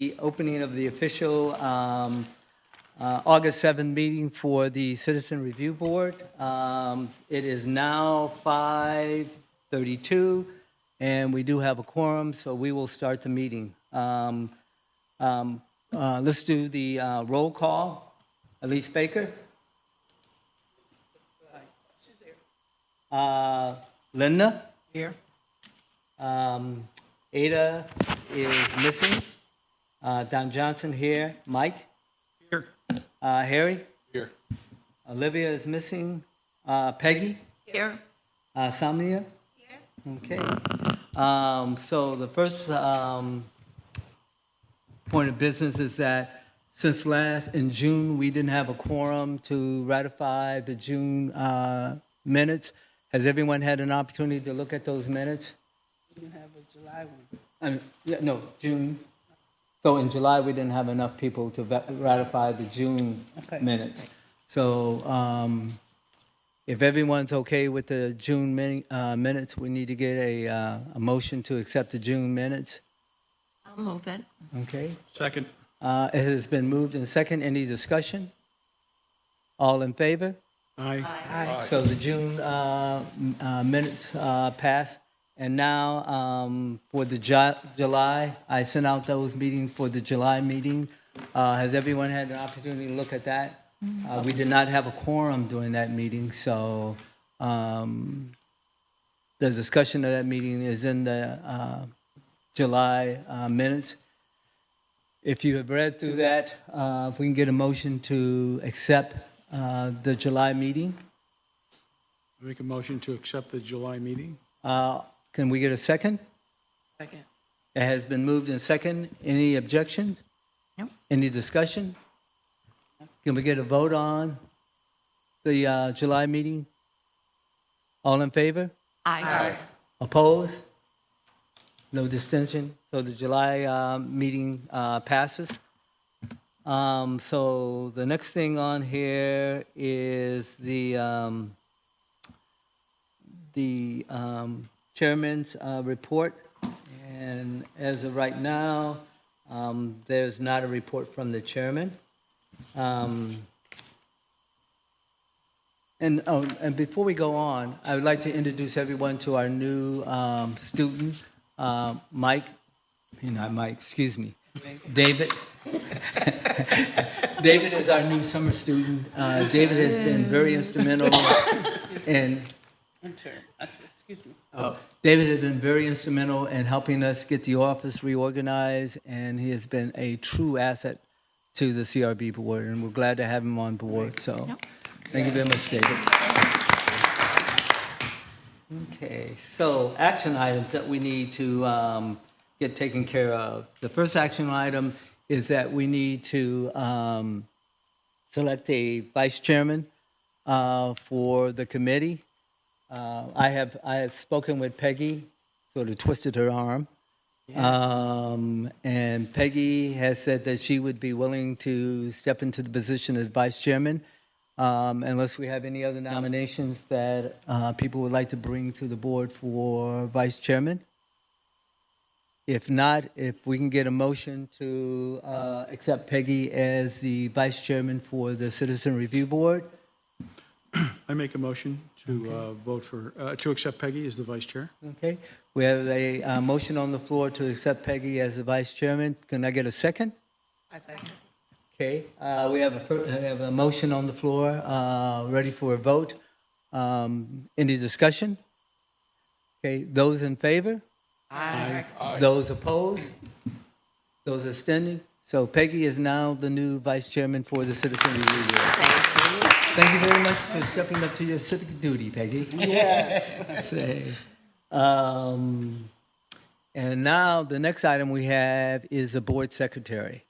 The opening of the official August 7th meeting for the Citizen Review Board. It is now 5:32, and we do have a quorum, so we will start the meeting. Let's do the roll call. Elise Baker? Linda? Here. Ada is missing. Don Johnson here. Mike? Here. Harry? Here. Olivia is missing. Peggy? Here. Samia? Here. Okay. So the first point of business is that since in June, we didn't have a quorum to ratify the June minutes. Has everyone had an opportunity to look at those minutes? You have a July one. No, June. So in July, we didn't have enough people to ratify the June minutes. So if everyone's okay with the June minutes, we need to get a motion to accept the June minutes. I'll move it. Okay. Second. It has been moved and second. Any discussion? All in favor? Aye. Aye. So the June minutes pass. And now for the July, I sent out those meetings for the July meeting. Has everyone had an opportunity to look at that? We did not have a quorum during that meeting, so the discussion of that meeting is in the July minutes. If you have read through that, if we can get a motion to accept the July meeting. Make a motion to accept the July meeting. Can we get a second? Second. It has been moved and second. Any objections? No. Any discussion? Can we get a vote on the July meeting? All in favor? Aye. Opposed? No dissension? So the July meeting passes. So the next thing on here is the chairman's report. And as of right now, there's not a report from the chairman. And before we go on, I would like to introduce everyone to our new student, Mike. Not Mike, excuse me, David. David is our new summer student. David has been very instrumental in. Excuse me. David has been very instrumental in helping us get the office reorganized, and he has been a true asset to the CRB board, and we're glad to have him on board. So, thank you very much, David. Okay, so action items that we need to get taken care of. The first action item is that we need to select a vice chairman for the committee. I have spoken with Peggy, sort of twisted her arm. Yes. And Peggy has said that she would be willing to step into the position as vice chairman, unless we have any other nominations that people would like to bring to the board for vice chairman. If not, if we can get a motion to accept Peggy as the vice chairman for the Citizen Review Board. I make a motion to vote for, to accept Peggy as the vice chair. Okay, we have a motion on the floor to accept Peggy as the vice chairman. Can I get a second? I second. Okay, we have a motion on the floor, ready for a vote. Any discussion? Okay, those in favor? Aye. Those opposed? Those abstaining? So Peggy is now the new vice chairman for the Citizen Review Board. Thank you very much for stepping up to your civic duty, Peggy. Yes. And now the next item we have is the board secretary.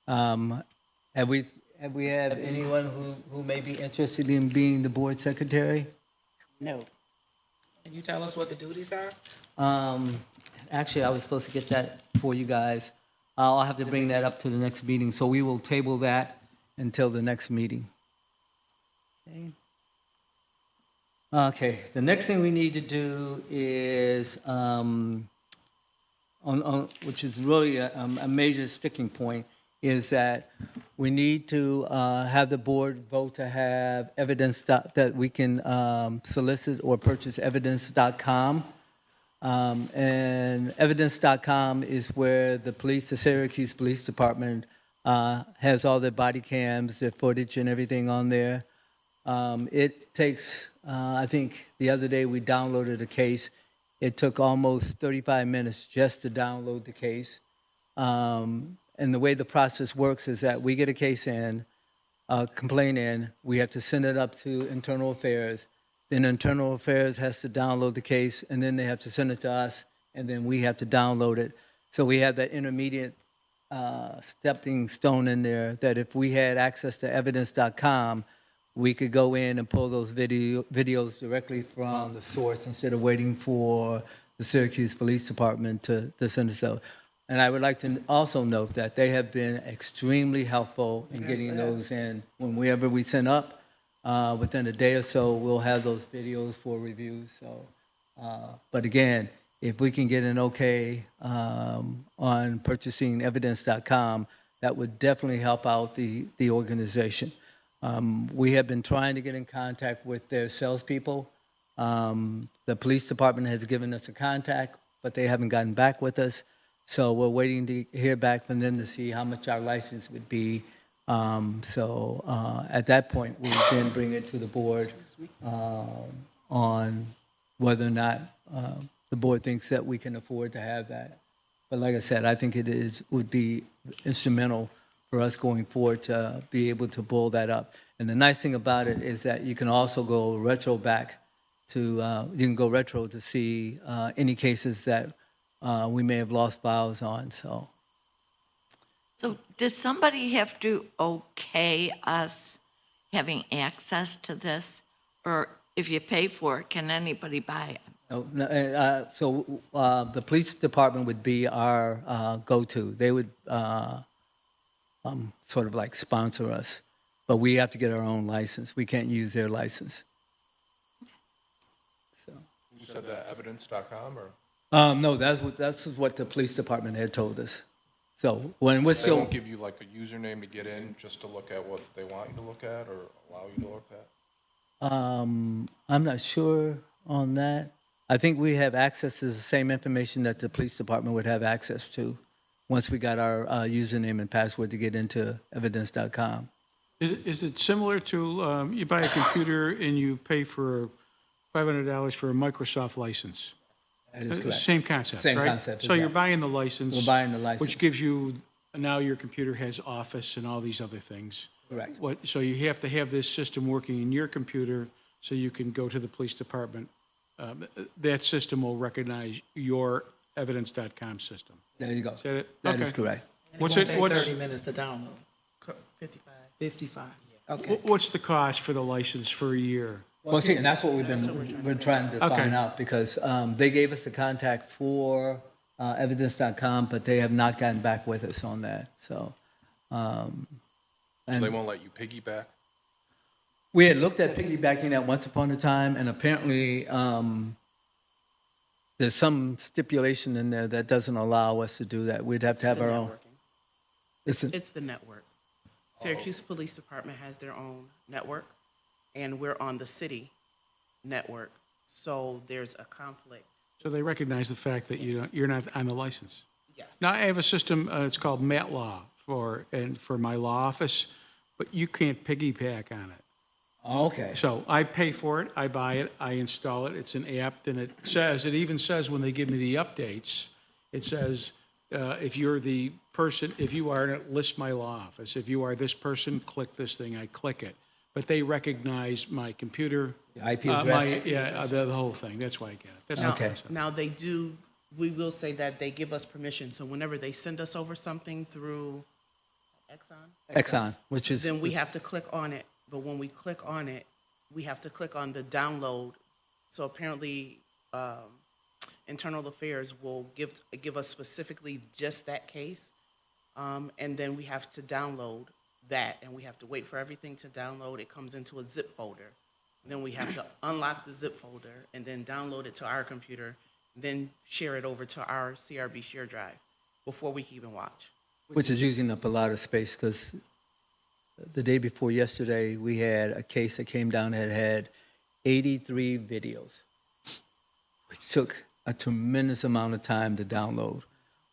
Have we anyone who may be interested in being the board secretary? No. Can you tell us what the duties are? Actually, I was supposed to get that for you guys. I'll have to bring that up to the next meeting, so we will table that until the next meeting. Okay, the next thing we need to do is which is really a major sticking point, is that we need to have the board vote to have that we can solicit or purchase evidence.com. And evidence.com is where the Syracuse Police Department has all their body cams, their footage and everything on there. It takes, I think the other day we downloaded a case. It took almost 35 minutes just to download the case. And the way the process works is that we get a case in, a complaint in, we have to send it up to Internal Affairs. Then Internal Affairs has to download the case, and then they have to send it to us, and then we have to download it. So we have that intermediate stepping stone in there that if we had access to evidence.com, we could go in and pull those videos directly from the source instead of waiting for the Syracuse Police Department to send us out. And I would like to also note that they have been extremely helpful in getting those in. Whenever we send up, within a day or so, we'll have those videos for review. So, but again, if we can get an okay on purchasing evidence.com, that would definitely help out the organization. We have been trying to get in contact with their salespeople. The police department has given us a contact, but they haven't gotten back with us. So we're waiting to hear back from them to see how much our license would be. At that point, we then bring it to the board on whether or not the board thinks that we can afford to have that. But like I said, I think would be instrumental for us going forward to be able to pull that up. And the nice thing about it is that you can also go retro back to, you can go retro to see any cases that we may have lost files on, so. So does somebody have to okay us having access to this? Or if you pay for it, can anybody buy it? The police department would be our go-to. They would sort of like sponsor us, but we have to get our own license. We can't use their license. So. You said that evidence.com or? No, that's what the police department had told us. So when we're They still. won't give you like a username to get in just to look at what they want you to look at or allow you to look at? I'm not sure on that. I think we have access to the same information that the police department would have access to once we got our username and password to get into evidence.com. Is it similar to, you buy a computer and you pay for $500 for a Microsoft license? That is correct. Same concept, right? Same concept, So you're exactly. buying the license. We're buying the license. Which gives you, now your computer has Office and all these other things. Correct. So you have to have this system working in your computer so you can go to the police department. That system will recognize your evidence.com system. There you go. Is that it? That is Okay. correct. What's Won't it, take what's, 30 minutes to download. 55. 55. Okay. what's the cost for the license for a year? Well, see, and that's what we're trying to Okay. find out because they gave us the contact for evidence.com, but they have not gotten back with us on that. So, So they won't let you piggyback? we had looked at piggybacking that once upon a time, and apparently there's some stipulation in there that doesn't allow us to do that. We'd have to have our own. It's the network. Syracuse Police Department has their own network, and we're on the city network. So there's a conflict. So they recognize the fact that you're not on the license. Yes. Now, I have a system, it's called MatLaw for my law office, but you can't piggyback on it. Okay. So I pay for it, I buy it, I install it, it's an app, and it even says when they give me the updates, it says, if you're the person, if you are, list my law office, if you are this person, click this thing, I click it. But they recognize my computer. The IP address? The whole thing, that's why I get it. That's the Okay. concept. Now, we will say that they give us permission. So whenever they send us over something through Exxon, which is. then we have to click on it. But when we click on it, we have to click on the download. So apparently, Internal Affairs will give us specifically just that case. And then we have to download that, and we have to wait for everything to download. It comes into a zip folder. Then we have to unlock the zip folder and then download it to our computer then share it over to our CRB share drive before we can even watch. Which is using up a lot of space, because the day before yesterday, we had a case that came down that had 83 videos, which took a tremendous amount of time to download,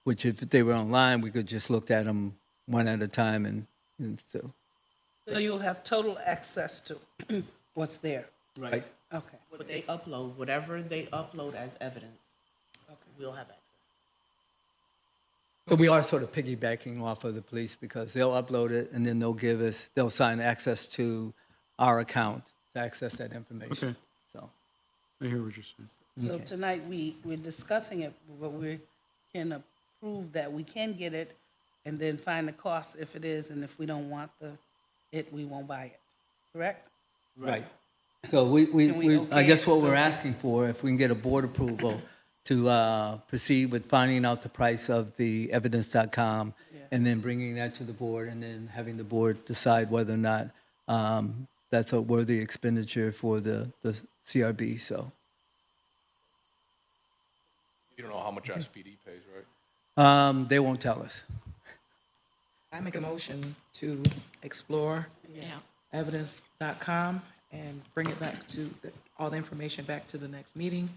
which if they were online, we could just look at them one at a time and so. So you'll have total access to what's there. Right. Okay. What they upload, whatever they upload as evidence, we'll have access. So we are sort of piggybacking off of the police, because they'll upload it and then they'll sign access to our account to access that information. Okay. So, I hear what you're saying. So Okay. tonight, we're discussing it, but we can approve that we can get it and then find the cost if it is, and if we don't want we won't buy it, correct? right. So I guess what we're asking for, if we can get a board approval to proceed with finding out the price of the evidence.com and then bringing that to the board and then having the board decide whether or not that's a worthy expenditure for the CRB, so. You don't know how much SPD pays, right? They won't tell us. I make a motion to explore Yeah. evidence.com and bring it back to, all the information back to the next meeting,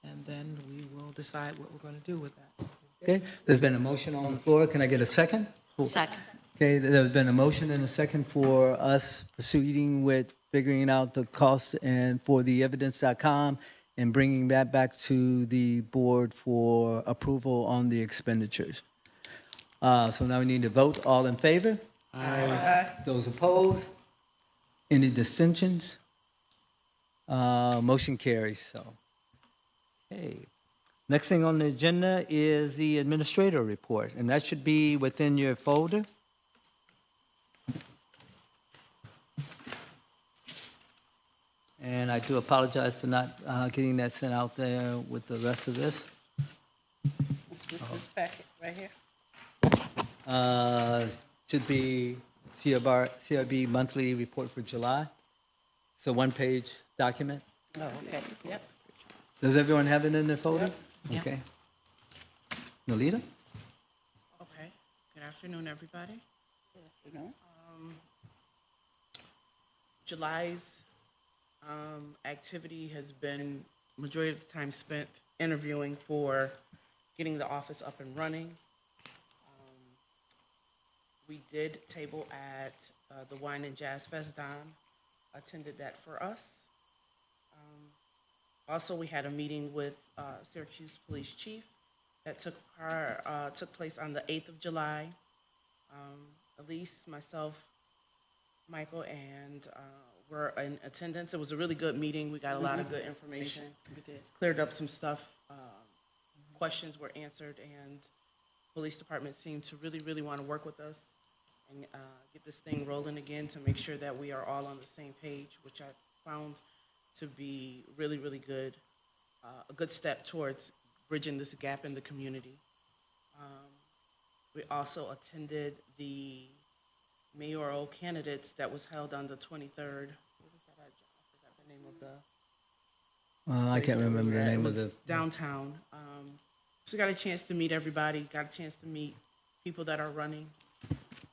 and then we will decide what we're going to do with that. Okay, there's been a motion on the floor. Can I get a second? Second. Okay, there's been a motion and a second for us proceeding with figuring out the cost and for the evidence.com and bringing that back to the board for approval on the expenditures. So now we need to vote. All in favor? Aye. Those opposed? Any dissensions? Motion carries, so. Okay. Next thing on the agenda is the administrator report, and that should be within your folder. And I do apologize for not getting that sent out there with the rest of this. This packet right here. Should be CRB monthly report for July. So one-page document. Oh, okay, yep. Does everyone have it in their folder? Yeah. Okay. Nolita? Okay, good afternoon, everybody. You know? July's activity has been, majority of the time spent interviewing for getting the office up and running. We did table at the Wine and Jazz Fest. Don attended that for us. Also, we had a meeting with Syracuse Police Chief that took place on the 8th of July. Elise, myself, Michael, and were in attendance. It was a really good meeting. We got a lot of good information. We did. Cleared up some stuff. Questions were answered, and police department seemed to really, really want to work with us and get this thing rolling again to make sure that we are all on the same page, which I found to be really, really good, a good step towards bridging this gap in the community. We also attended the mayoral candidates that was held on the 23rd. What was that? I forgot the name of the I can't remember the name of the. It was downtown. So got a chance to meet everybody, got a chance to meet people that are running.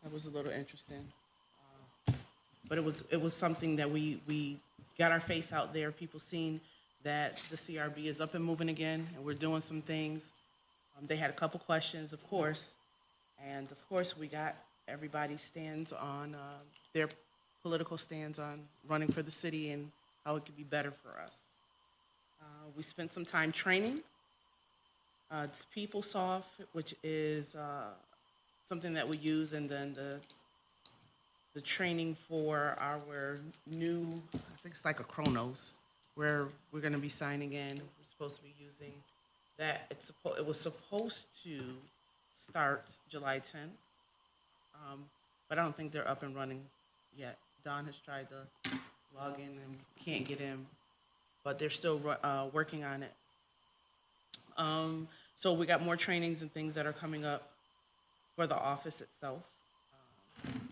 That was a little interesting. But it was something that we got our face out there, people seeing that the CRB is up and moving again, and we're doing some things. They had a couple questions, of course, and of course we got everybody's stands on, their political stands on running for the city and how it could be better for us. We spent some time training. It's PeopleSoft, which is something that we use, and then the training for our new, I think it's like a Chronos, where we're going to be signing in. We're supposed to be using that. It was supposed to start July 10th, but I don't think they're up and running yet. Don has tried to log in and can't get in, but they're still working on it. So we got more trainings and things that are coming up for the office itself.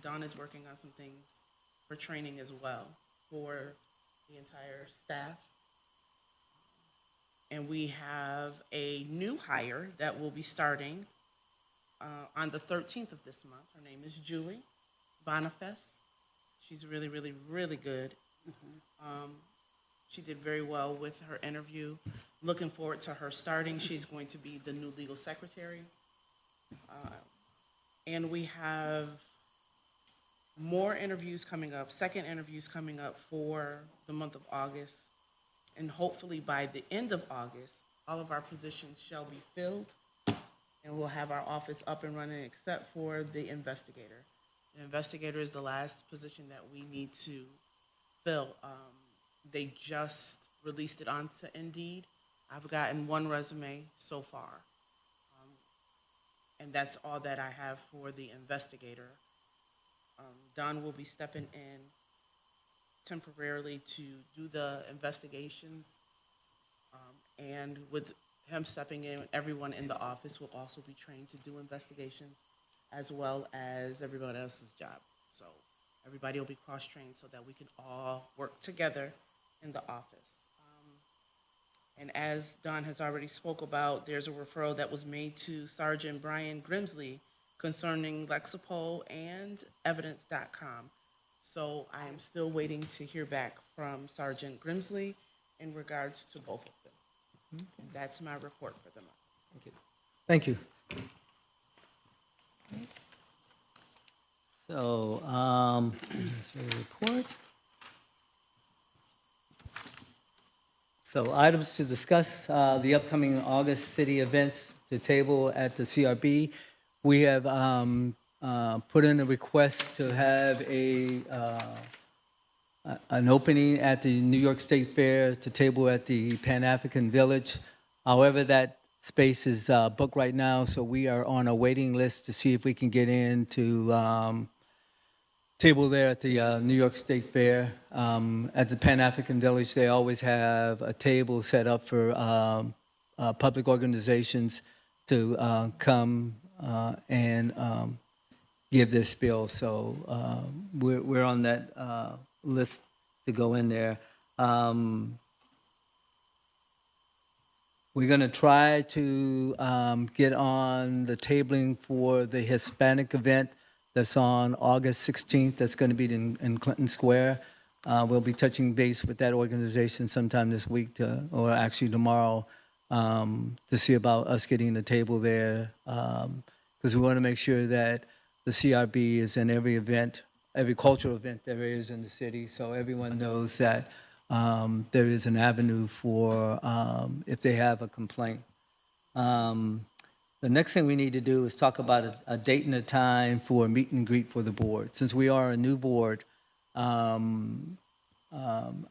Don is working on some things for training as well for the entire staff. And we have a new hire that will be starting on the 13th of this month. Her name is Julie Boniface. She's really, really, really good. She did very well with her interview. Looking forward to her starting. She's going to be the new legal secretary. And we have more interviews coming up, second interviews coming up for the month of August. And hopefully by the end of August, all of our positions shall be filled, and we'll have our office up and running except for the investigator. The investigator is the last position that we need to fill. They just released it onto Indeed. I've gotten one resume so far. And that's all that I have for the investigator. Don will be stepping in temporarily to do the investigations. And with him stepping in, everyone in the office will also be trained to do investigations as well as everybody else's job. So everybody will be cross-trained so that we can all work together in the office. And as Don has already spoke about, there's a referral that was made to Sergeant Brian Grimsley concerning Lexapol and evidence.com. So I am still waiting to hear back from Sergeant Grimsley in regards to both of them. And that's my report for the month. Thank you. So, that's your report. So items to discuss, the upcoming August city events to table at the CRB. We have put in a request to have an opening at the New York State Fair to table at the Pan-African Village. However, that space is booked right now, so we are on a waiting list to see if we can get in to table there at the New York State Fair. At the Pan-African Village, they always have a table set up for public organizations to come and give their spiel. So we're on that list to go in there. We're going to try to get on the tabling for the Hispanic event that's on August 16th. That's going to be in Clinton Square. We'll be touching base with that organization sometime this week, or actually tomorrow, to see about us getting the table there, because we want to make sure that the CRB is in every event, every cultural event there is in the city, so everyone knows that there is an avenue for if they have a complaint. The next thing we need to do is talk about a date and a time for a meet and greet for the board. Since we are a new board, our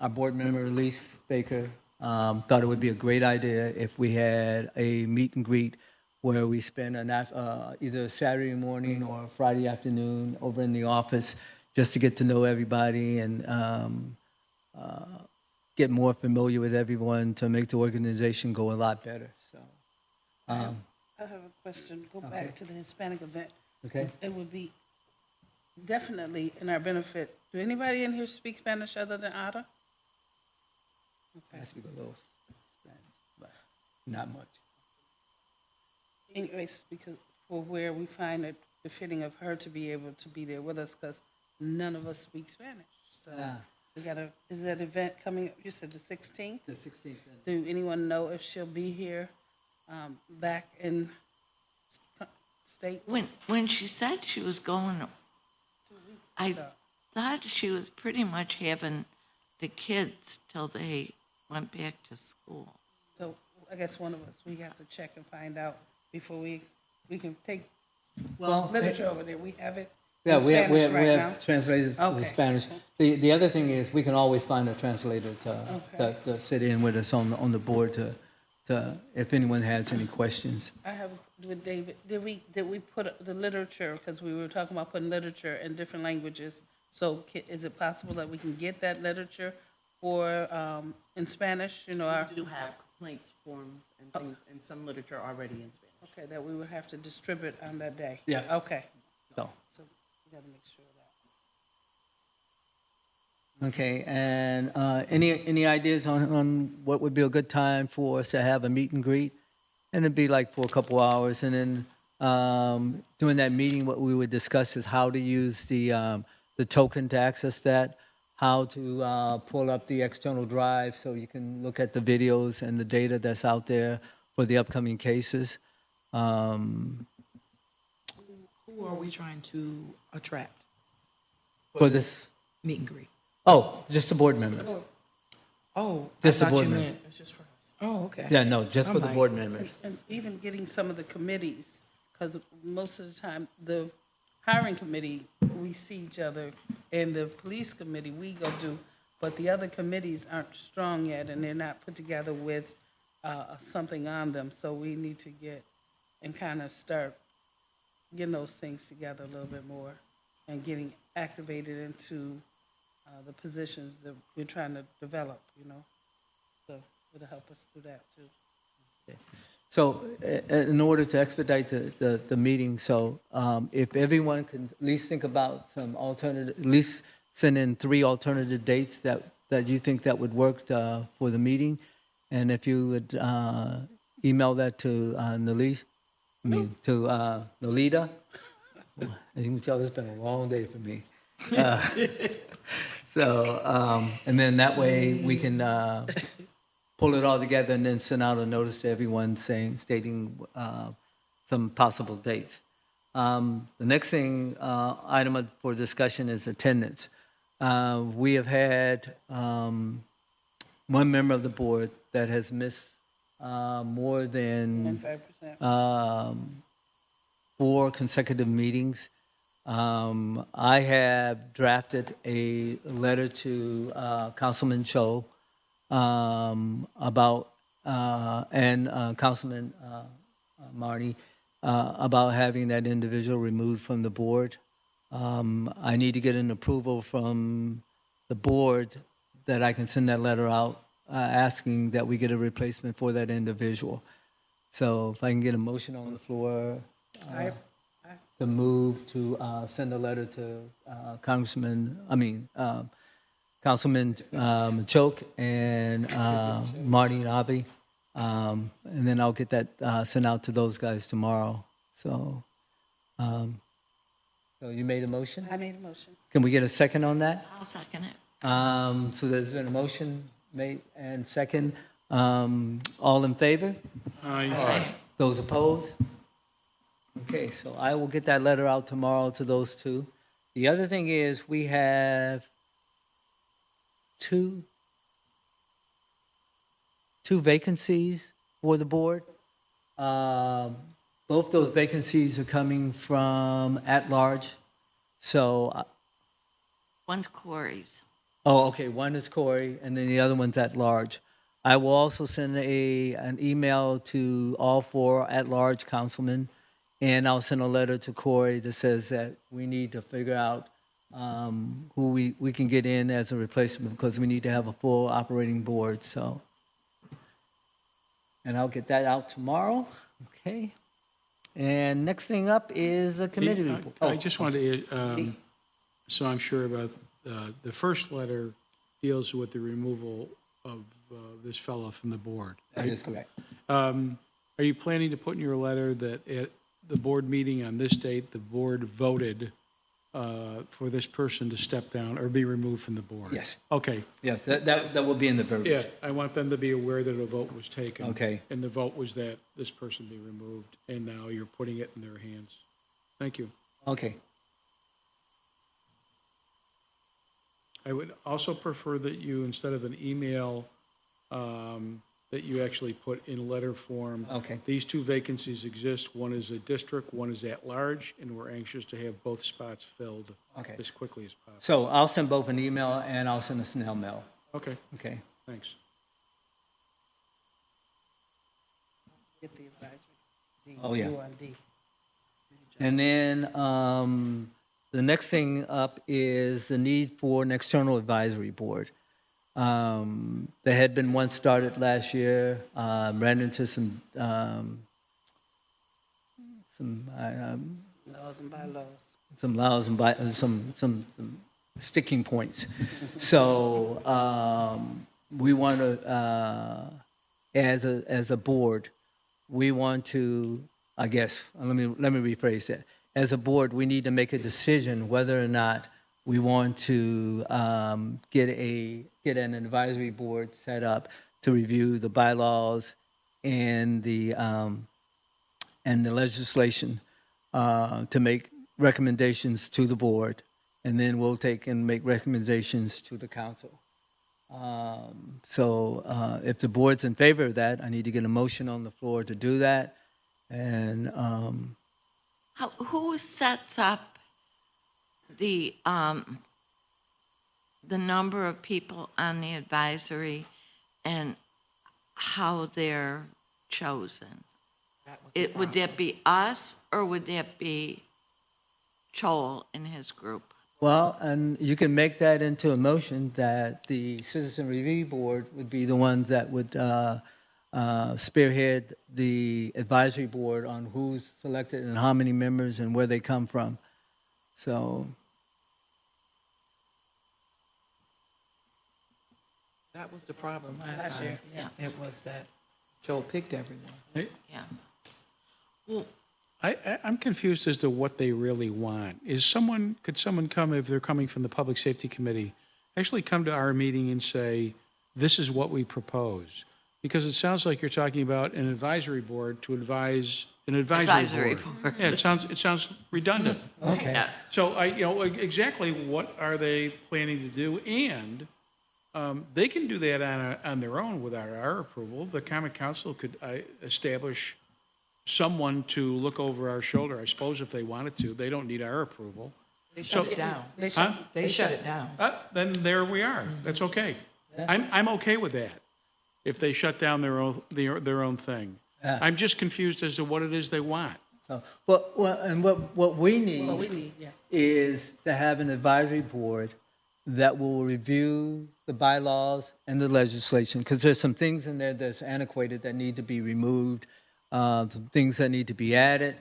board member, Elise Baker, thought it would be a great idea if we had a meet and greet where we spend either a Saturday morning or a Friday afternoon over in the office just to get to know everybody and get more familiar with everyone to make the organization go a lot better. So, I have a question. Go Okay. back to the Hispanic event. okay. It would be definitely in our benefit. Do anybody in here speak Spanish other than Ada? I speak a little Spanish, but not much. Anyways, because for where we find it befitting of her to be able to be there with us, because none of us speak Spanish. So Ah. we gotta, is that event coming, up? You said the 16th? The 16th. Do anyone know if she'll be here back in States? When she said she was going, 2 weeks I ago. thought she was pretty much having the kids till they went back to school. So I guess one of us, we have to check and find out before we can take literature over there. We have it Yeah, in we have, Spanish right now. translators for the Okay. Spanish. The other thing is, we can always find a translator to sit in with us on the board to if anyone has any questions. I have, with David, did we put the literature, because we were talking about putting literature in different languages. So is it possible that we can get that literature for, in Spanish, you know, our, We do have complaints forms and things, and some literature already in Spanish. okay, that we would have to distribute on that day? Yeah. Okay, So, so we gotta make sure of Okay, and any ideas on what would be a good time for us to have a meet and greet? And it'd be like for a couple hours, and then during that meeting, what we would discuss is how to use the token to access that, how to pull up the external drive so you can look at the videos and the data that's out there for the upcoming cases. Um, Who are we trying to attract? for this, Meet and greet. oh, just the board members. Oh, I Just the thought board you member. meant. It's just for us. Oh, okay. Yeah, no, just for I'm the like- board members. And even getting some of the committees, because most of the time, the hiring committee, we see each other, and the police committee, we go do, but the other committees aren't strong yet, and they're not put together with something on them, so we need to get and kind of start getting those things together a little bit more, and getting activated into the positions that we're trying to develop, you know? So it'll help us through that, too. So in order to expedite the meeting, so if everyone can at least think about some alternative, at least send in 3 alternative dates that you think that would work for the meeting, and if you would email that to Nolita. As you can tell, it's been a long day for me. And then that way we can pull it all together and then send out a notice to everyone stating some possible dates. The next thing, item for discussion is attendance. We have had one member of the board that has missed more than 5%. 4 consecutive meetings. I have drafted a letter to Councilman Cho about, and Councilman Marty, about having that individual removed from the board. I need to get an approval from the board that I can send that letter out asking that we get a replacement for that individual. So if I can get a motion on the floor to move to send a letter to Councilman Choke and Marty and Avi. And then I'll get that sent out to those guys tomorrow. So, so you made a motion? I made a motion. Can we get a second on that? I'll second it. So there's been a motion made and second. All in favor? Aye. Those opposed? Okay, so I will get that letter out tomorrow to those 2. The other thing is we have two vacancies for the board. Both those vacancies are coming from at-large. So, One's Corey's. oh, okay, one is Corey, and then the other one's at-large. I will also send an email to all 4 at-large councilmen, and I'll send a letter to Corey that says that we need to figure out who we can get in as a replacement because we need to have a full operating board, so. And I'll get that out tomorrow, okay? And next thing up is the committee report. I just wanted to, so I'm sure about, the first letter deals with the removal of this fellow from the board. That is correct. Are you planning to put in your letter that at the board meeting on this date, the board voted for this person to step down or be removed from the board? Yes. Okay. Yes, that will be in the verbiage. Yeah, I want them to be aware that a vote was taken. Okay. And the vote was that this person be removed, and now you're putting it in their hands. Thank you. Okay, I would also prefer that you, instead of an email, that you actually put in letter form. Okay. These 2 vacancies exist. One is a district, one is at large, and we're anxious to have both spots filled Okay. as quickly as possible. so I'll send both an email and I'll send a snail mail, Okay, okay? thanks. Get the advisory. D, Oh, yeah. U on D. And then the next thing up is the need for an external advisory board. There had been one started last year, ran into some Laws and bylaws. laws and some sticking points. So we want to, as a board, we want to, I guess, let me rephrase that. As a board, we need to make a decision whether or not we want to get an advisory board set up to review the bylaws and the legislation, to make recommendations to the board, and then we'll take and make recommendations to the council. So if the board's in favor of that, I need to get a motion on the floor to do that. And Who sets up the number of people on the advisory and how they're chosen? Would that be us, or would that be Joel and his group? well, and you can make that into a motion that the Citizen Review Board would be the ones that would spearhead the advisory board on who's selected and how many members and where they come from. So, That was the problem Last last year, year. It was that Joel picked everyone. Yeah. Well, I'm confused as to what they really want. Could someone come, if they're coming from the Public Safety Committee, actually come to our meeting and say, this is what we propose? Because it sounds like you're talking about an advisory board to advise an advisory board. Yeah, it sounds redundant. okay. yeah. So exactly what are they planning to do? And they can do that on their own without our approval. The Common Council could establish someone to look over our shoulder, I suppose, if they wanted to. They don't need our approval. They shut it down. Huh? They shut it down. Then there we are. That's okay. I'm okay with that, if they shut down their own thing. Yeah. I'm just confused as to what it is they want. So, what we need, What we need, yeah. is to have an advisory board that will review the bylaws and the legislation, because there's some things in there that's antiquated that need to be removed, some things that need to be added,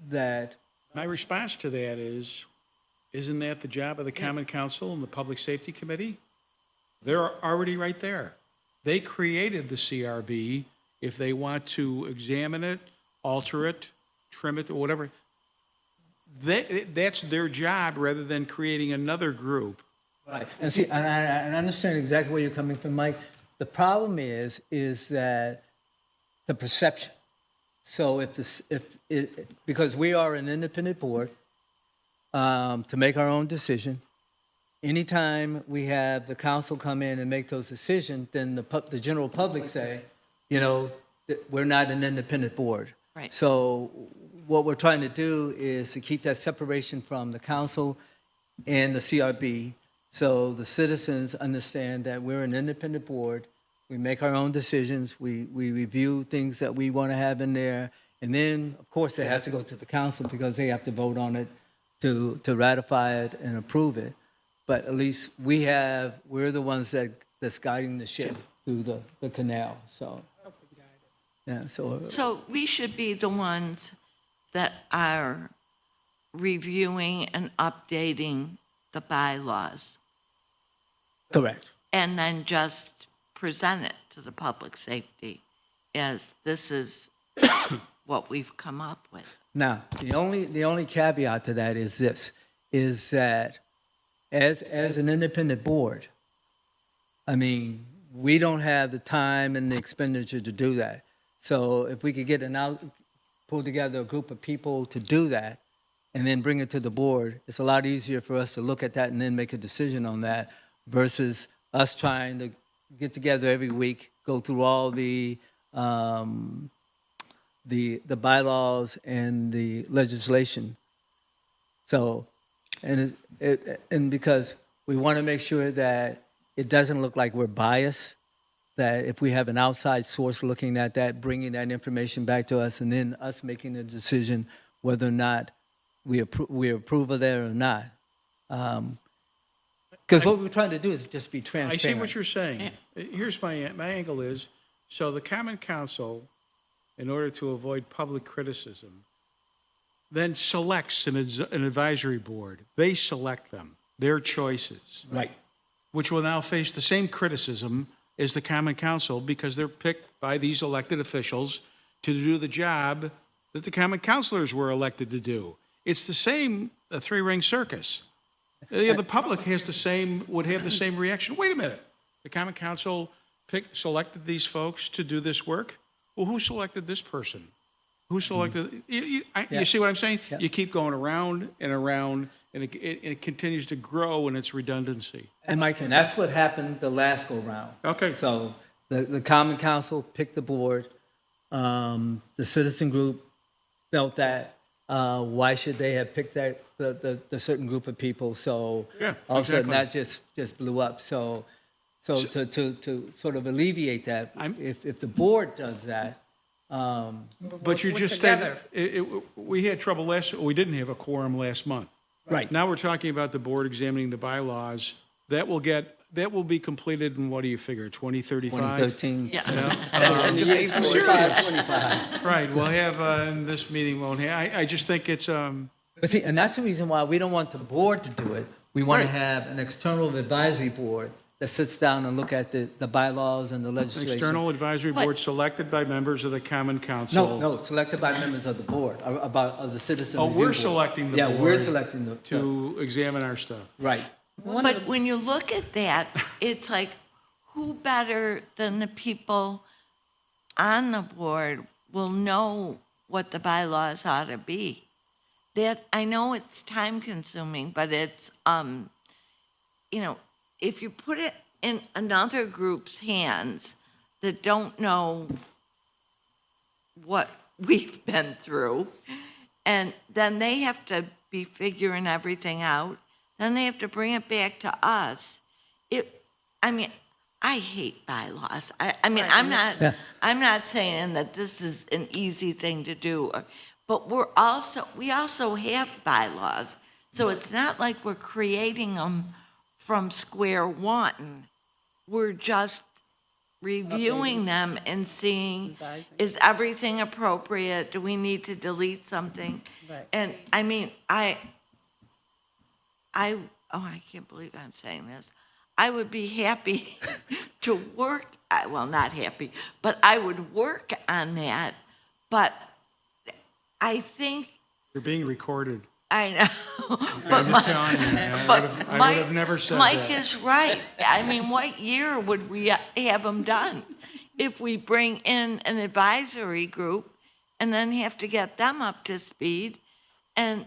that, My response to that is, isn't that the job of the Common Council and the Public Safety Committee? They're already right there. They created the CRB. If they want to examine it, alter it, trim it, or whatever, that's their job rather than creating another group. right, and see, and I understand exactly where you're coming from, Mike. The problem is that the perception. So because we are an independent board, to make our own decision, anytime we have the council come in and make those decisions, then the general public say, that we're not an independent board. Right. So what we're trying to do is to keep that separation from the council and the CRB, so the citizens understand that we're an independent board. We make our own decisions. We review things that we want to have in there. And then, of course, it has to go to the council because they have to vote on it to ratify it and approve it. But at least we're the ones that's guiding the ship through the canal, so. Yeah, So we should be the ones that are reviewing and updating the bylaws, correct. and then just present it to the public safety as this is what we've come up with. Now, the only caveat to that is this, is that as an independent board, I mean, we don't have the time and the expenditure to do that. So if we could pull together a group of people to do that and then bring it to the board, it's a lot easier for us to look at that and then make a decision on that versus us trying to get together every week, go through all the bylaws and the legislation. So, and because we want to make sure that it doesn't look like we're biased, that if we have an outside source looking at that, bringing that information back to us, and then us making the decision whether or not we approve of that or not. Because what we're trying to do is just be I transparent. see what you're saying. Here's my angle is, so the Common Council, in order to avoid public criticism, then selects an advisory board. They select them, their choices, Right. which will now face the same criticism as the Common Council because they're picked by these elected officials to do the job that the Common Councilors were elected to do. It's the same three-ring circus. The public would have the same reaction. Wait a minute, the Common Council selected these folks to do this work? Well, who selected this person? Who selected, you see what I'm saying? Yeah. You keep going around and around, and it continues to grow in its redundancy. And Mike, and that's what happened the last go-round. Okay. So the Common Council picked the board. The citizen group felt that, why should they have picked the certain group of people? So Yeah, all of a sudden, exactly. that just blew up. So to sort of alleviate that, if the board does that, But you We're just together. said, we had trouble we didn't have a quorum last month. right. Now we're talking about the board examining the bylaws. That will be completed in, what do you figure, 2035? 2013. Yeah. And the year 25. Right, we'll have, this meeting won't have, I just think it's, But see, and that's the reason why we don't want the board to do it. We want to Right. have an external advisory board that sits down and look at the bylaws and the legislation. external advisory But- board selected by members of the Common Council. No, selected by members of the board, of the citizen Oh, review we're board. selecting the Yeah, we're board selecting the, To examine our stuff. right. But when you look at that, it's like, who better than the people on the board will know what the bylaws ought to be? That, I know it's time consuming, but it's, if you put it in another group's hands that don't know what we've been through, and then they have to be figuring everything out, then they have to bring it back to us. I hate bylaws. Yeah. I'm not saying that this is an easy thing to do, but we also have bylaws. So it's not like we're creating them from square one. We're just reviewing them and seeing, Revising. is everything appropriate? Do we need to delete something? Right. And I can't believe I'm saying this. I would be happy to work, well, not happy, but I would work on that. But I think, You're being recorded. I know. I'm just telling you, man. I would have never said Mike that. is right. What year would we have them done? If we bring in an advisory group and then have to get them up to speed, and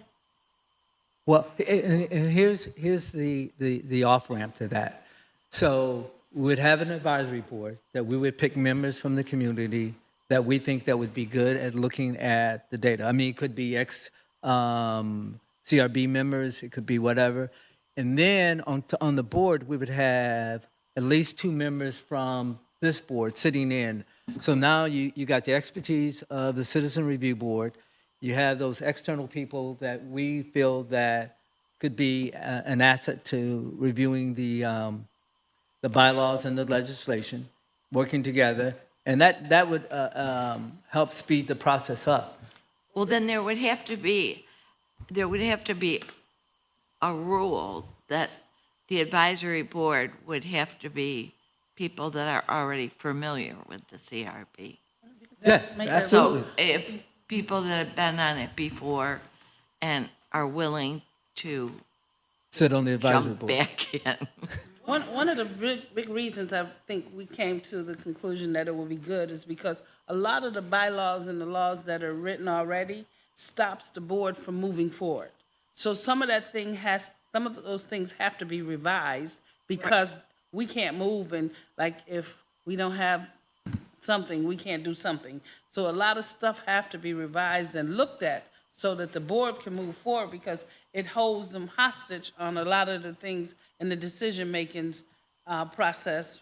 Well, and here's the off-ramp to that. So we would have an advisory board that we would pick members from the community that we think that would be good at looking at the data. I mean, it could be CRB members, it could be whatever. And then on the board, we would have at least 2 members from this board sitting in. So now you got the expertise of the Citizen Review Board. You have those external people that we feel that could be an asset to reviewing the bylaws and the legislation, working together, and that would help speed the process up. well, then there would have to be a rule that the advisory board would have to be people that are already familiar with the CRB. Yeah, Make that- absolutely. So if people that have been on it before and are willing to Sit on the advisory jump board. back in. One of the big reasons I think we came to the conclusion that it would be good is because a lot of the bylaws and the laws that are written already stops the board from moving forward. So some of those things have to be revised because we can't move, and like if we don't have something, we can't do something. So a lot of stuff have to be revised and looked at so that the board can move forward, because it holds them hostage on a lot of the things in the decision-making process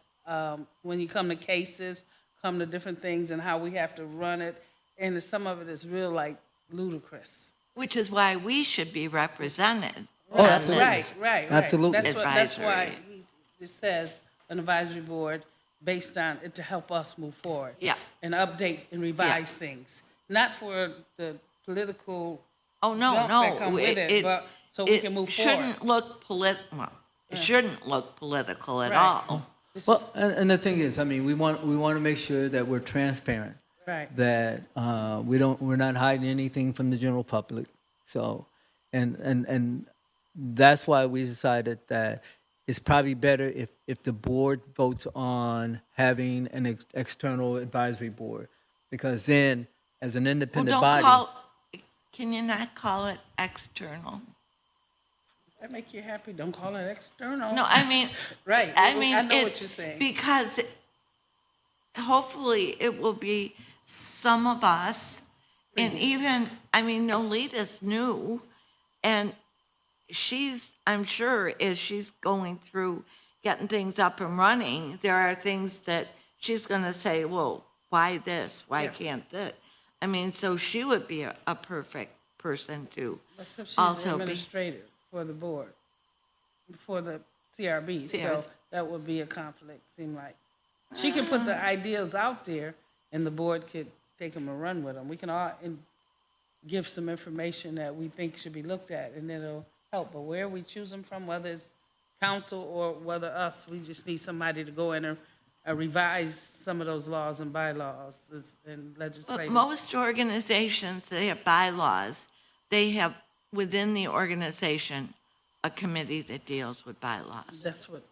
when you come to cases, come to different things and how we have to run it. And some of it is real, like, ludicrous. Which is why we should be represented. Oh, on absolutely. this. Right. Absolutely. That's why Advisory. it says an advisory board based on it to help us move forward. Yeah. And update and revise things. Not for the political Oh, no, jumps no. that come with it, but, so we can move It forward. shouldn't look well, it shouldn't look political at Right. all. Well, and the thing is, I mean, we want to make sure that we're transparent, Right. that we're not hiding anything from the general public. So, and that's why we decided that it's probably better if the board votes on having an external advisory board, because then as an Well, independent body. can you not call it external? That make you happy, don't call it external. No, I mean. Right, I mean. I know it- what you're saying. Because hopefully it will be some of us, and even, I mean, Nolita's new, and she's, I'm sure, as she's going through getting things up and running, there are things that she's gonna say, well, why this? Why Yeah. can't this? I mean, so she would be a perfect person to Except she's also be. administrator for the board, for the CRB, so CRB. that would be a conflict, seem like. She can put the ideas out there, and the board could take them and run with them. We can all give some information that we think should be looked at, and it'll help. But where we choose them from, whether it's council or whether us, we just need somebody to go in and revise some of those laws and bylaws and But legislation. most organizations that have bylaws, they have within the organization a committee that deals with bylaws. That's what,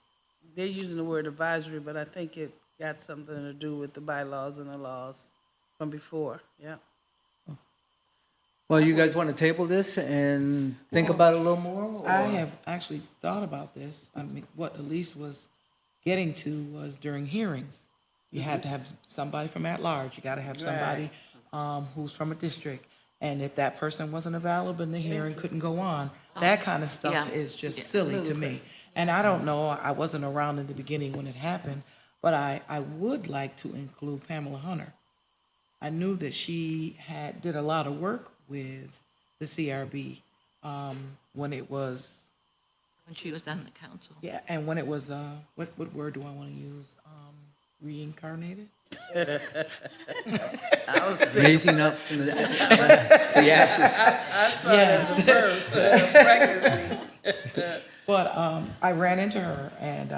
they're using the word advisory, but I think it got something to do with the bylaws and the laws from before, yeah. Well, you guys want to table this and think about it a little more? I or- have actually thought about this. I mean, what Elise was getting to was during hearings. You had to have somebody from at-large. You got to have somebody who's from a district. And if that person wasn't available and the hearing couldn't go on, that kind of stuff Yeah. is just silly to me. And I don't know, I wasn't around in the beginning when it happened, but I would like to include Pamela Hunter. I knew that she did a lot of work with the CRB when it was, When she was on the council. yeah, and when it was, what word do I want to use? Reincarnated? Raising up the ashes. I saw it as a birth, pregnancy. But I ran into her and,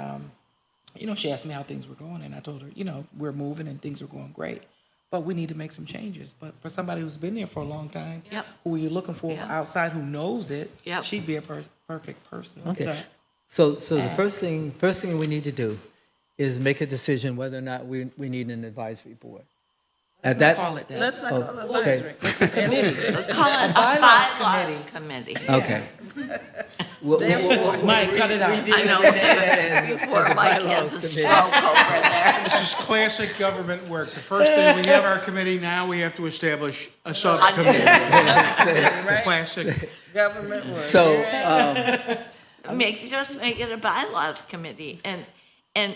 she asked me how things were going and I told her, we're moving and things are going great. But we need to make some changes. But for somebody who's been there for a long time, Yep. who you're looking for Yep. outside who knows it, Yep. she'd be a perfect person. Okay. to So the ask. first thing we need to do is make a decision whether or not we need an advisory board. At Let's not call it that. Let's not call it okay. advisory. It's a committee. Call it a bylaws bylaws committee. Okay. We'll- Mike, cut it out. I know, before Mike has a stroke over there. This is classic government work. The first thing, we have our committee, now we have to establish a subcommittee. Classic. Government work. So, Just make it a bylaws committee, and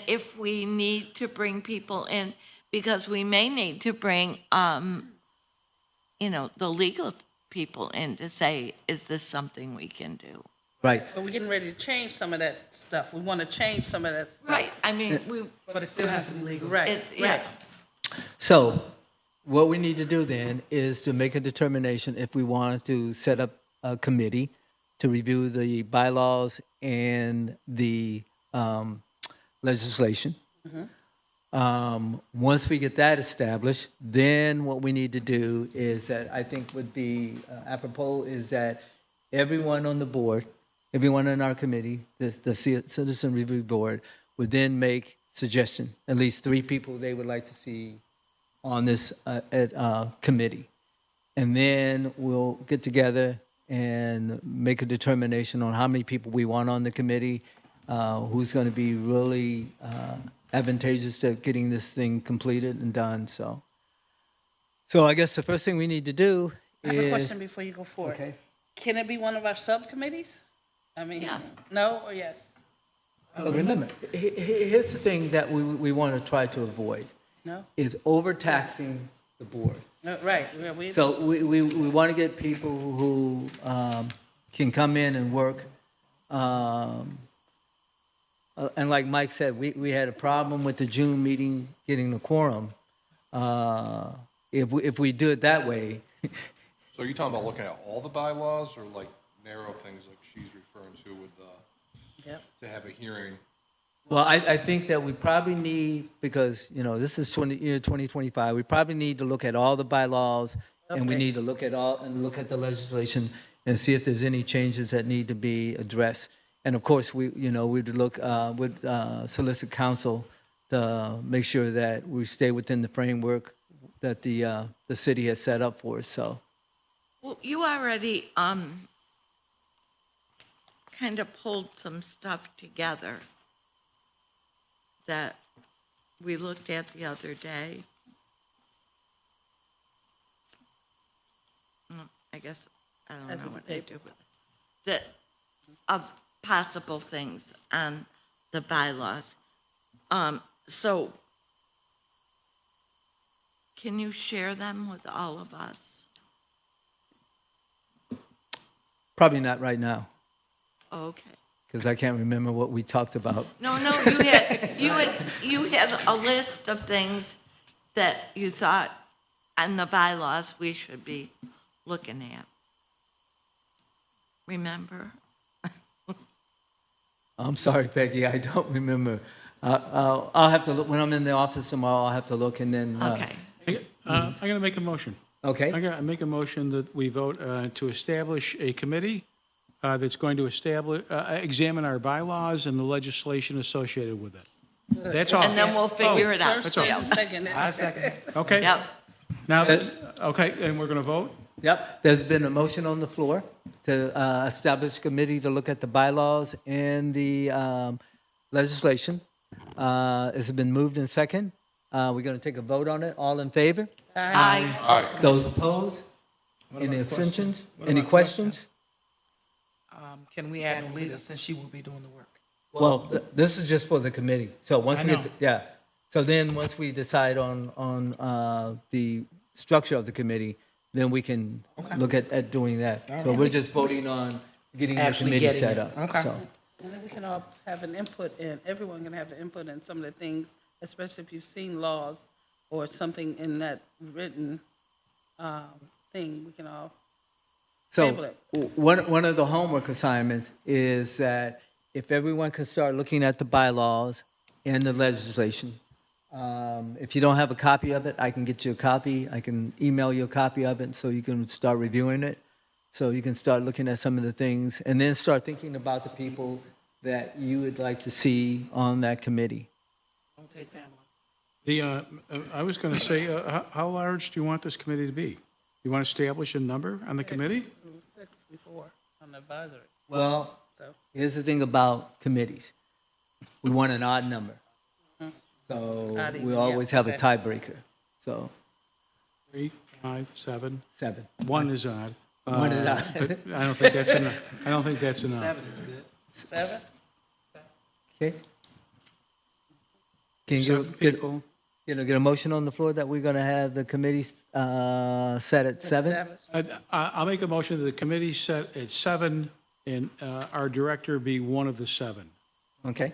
if we need to bring people in, because we may need to bring, the legal people in to say, is this something we can do? right. But we're getting ready to change some of that stuff. We want to change some of that stuff. Right, I mean, But it still has to be legal. Right, it's, yeah, right. So what we need to do then is to make a determination if we want to set up a committee to review the bylaws and the legislation. Once we get that established, then what we need to do is that I think would be apropos is that everyone on the board, everyone in our committee, the Citizen Review Board, would then make suggestions, at least 3 people they would like to see on this committee. And then we'll get together and make a determination on how many people we want on the committee, who's going to be really advantageous to getting this thing completed and done. So I guess the first thing we need to do I have a is. question before you go forward. Okay. Can it be one of our subcommittees? I mean, Yeah. no or yes? But remember, here's the thing that we want to try to avoid, No? is overtaxing the board. No, right, yeah, we, So we want to get people who can come in and work. And like Mike said, we had a problem with the June meeting getting the quorum. If we do it that way, So are you talking about looking at all the bylaws or like narrow things like she's referring to with Yep. to have a hearing? Well, I think that we probably need, because, this is year 2025, we probably need to look at all the bylaws, and we Okay. need to look at the legislation and see if there's any changes that need to be addressed. And of course, we'd solicit counsel to make sure that we stay within the framework that the city has set up for us, so. Well, you already kind of pulled some stuff together that we looked at the other day. I guess, I don't As know of what the they paper. do with it. That, of possible things on the bylaws. So can you share them with all of us? Probably not right now, Okay. because I can't remember what we talked about. No, you had a list of things that you thought on the bylaws we should be looking at. Remember? I'm sorry, Peggy, I don't remember. I'll have to look, when I'm in the office tomorrow, I'll have to look and then. Okay. I'm going to make a motion. Okay, I'm going to make a motion that we vote to establish a committee that's going to examine our bylaws and the legislation associated with it. That's all. And then we'll figure it out. First all. and second. I second. Okay? Yep. Now, okay, and we're going to vote? yep, there's been a motion on the floor to establish a committee to look at the bylaws and the legislation. It's been moved in second. We're going to take a vote on it. All in favor? Aye. Aye. Those opposed? Any abstentions? Any questions? Can we add Nolita since she will be doing the work? Well, this is just for the committee. So once I we get, know. yeah. So then, once we decide on the structure of the committee, then we can look at doing that. So we're just voting on getting the Actually committee getting set it. up. Okay. So, And then we can all have an input in, everyone can have an input in some of the things, especially if you've seen laws or something in that written thing, we can all table so it. one of the homework assignments is that if everyone can start looking at the bylaws and the legislation, if you don't have a copy of it, I can get you a copy. I can email you a copy of it so you can start reviewing it. So you can start looking at some of the things and then start thinking about the people that you would like to see on that committee. Don't take Pamela. I was going to say, how large do you want this committee to be? You want to establish a number on the committee? It was 6 before on the advisory, Well, so. here's the thing about committees. We want an odd number. So Odd even, we yeah, always have a okay. tiebreaker. So 3, 5, 7. 7. 1 is odd. One is odd. But I don't think that's enough. I don't think that's enough. 7 is good. 7? Okay? Can 7 you get people. a motion on the floor that we're going to have the committee set at 7? Established. I'll make a motion that the committee set at 7 and our director be one of the 7. Okay.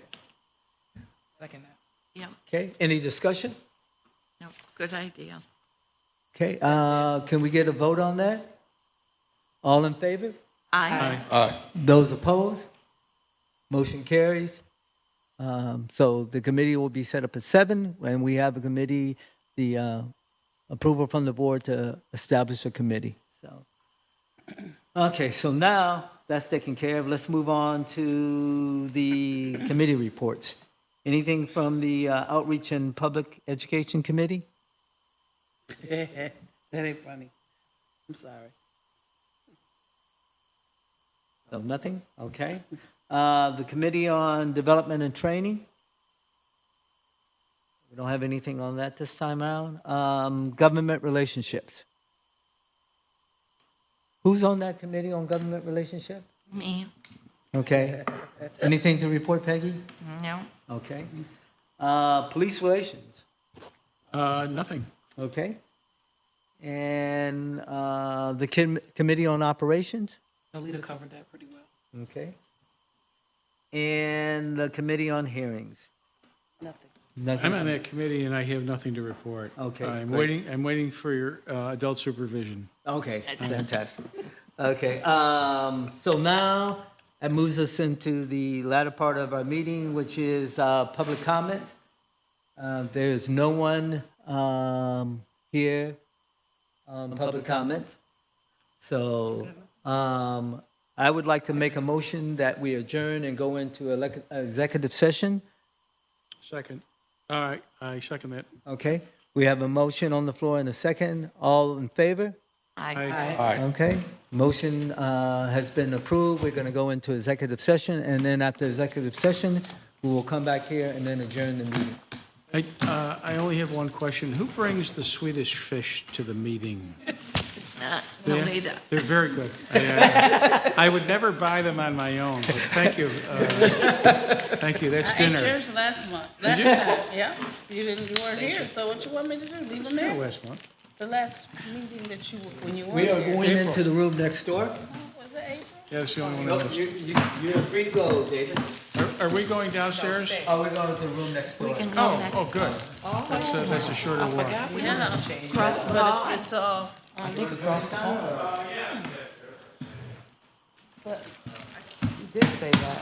Second that. Yep. Okay. Any discussion? No, good idea. Okay. Can we get a vote on that? All in favor? Aye. Aye. Those opposed? Motion carries. So the committee will be set up at 7, and we have a committee, the approval from the board to establish a committee. So, okay, so now that's taken care of. Let's move on to the committee reports. Anything from the Outreach and Public Education Committee? That ain't funny. I'm sorry. No, nothing? Okay. The Committee on Development and Training? We don't have anything on that this time around. Government Relationships? Who's on that committee on government relationship? Me? Okay. Anything to report, Peggy? No? Okay. Police Relations? Nothing. Okay. And the Committee on Operations? Nolita covered that pretty well. Okay. And the Committee on Hearings? Nothing. Nothing. I'm on that committee and I have nothing to report. Okay, I'm great. waiting for your adult supervision. Okay, fantastic. Okay, so now that moves us into the latter part of our meeting, which is public comment. There's no one here on public comment. So I would like to make a motion that we adjourn and go into executive session. Second. All right, I second that. Okay, we have a motion on the floor and a second. All in favor? Aye. Okay, motion has been approved. We're going to go into executive session, and then after executive session, we will come back here and then adjourn the meeting. I only have one question. Who brings the Swedish fish to the meeting? No Yeah? need They're very good. I would never buy them on my own, but thank you. Thank you, that's I ate dinner. yours last month, last time, yeah. You weren't here, so what you want me to do? Leave them Yeah, there? last month. The last meeting that you, when you weren't We are here. going into the room next door. Was it April? Yeah, that's the only one I Nope, missed. you're free to go, David. Are we going downstairs? Oh, we're going to the room next door. We can go next. Oh, good. That's a shorter walk. Forgot we Yeah. didn't change. Cross the But hall. it's all, They could cross the hall. but You did say that.